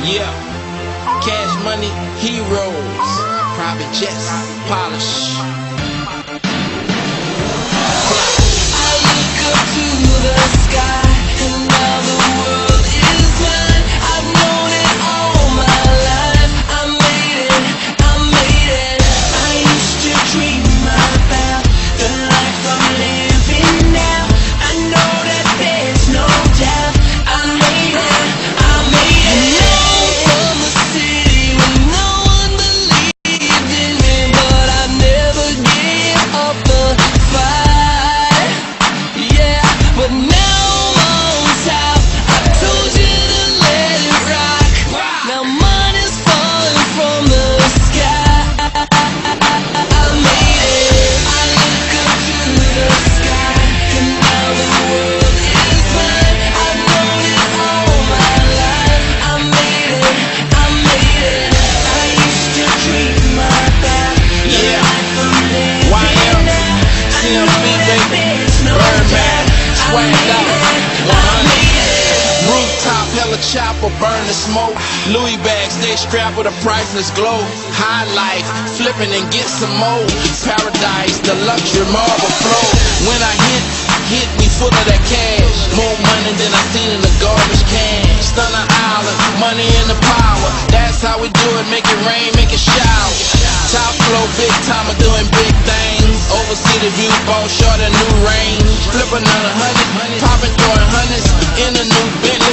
Yeah, Cash Money, Heroes, private jets, polish. I look up to the sky, and now the world is mine. I've known it all my life. I made it, I made it. I used to dream about the life I'm living now. I know that there's no doubt. I made it, I made it. From the city where no one believed in me, but I never gave up the fight. Yeah, but now I'm on top. I told you to let it rock. Now money's falling from the sky. I made it. I look up to the sky, and now the world is mine. I've known it all my life. I made it, I made it. I used to dream about the Yeah. life I'm living YM, now. I know CMB, that baby, there's no Birdman, doubt. swagged out, I 100. made it. Rooftop, hella chopper, burn the smoke. Louis bags, they strapped with a priceless glow. High life, flipping and get some more. Paradise, the luxury marble flow. When I hit me full of that cash. More money than I seen in the garbage can. Stunner Island, money in the power. That's how we do it, make it rain, make it shower. Top flow, big time, doing big things. Oversee the view, ball short a new range. Flip another 100, popping, throwing hundreds in a new Bentley.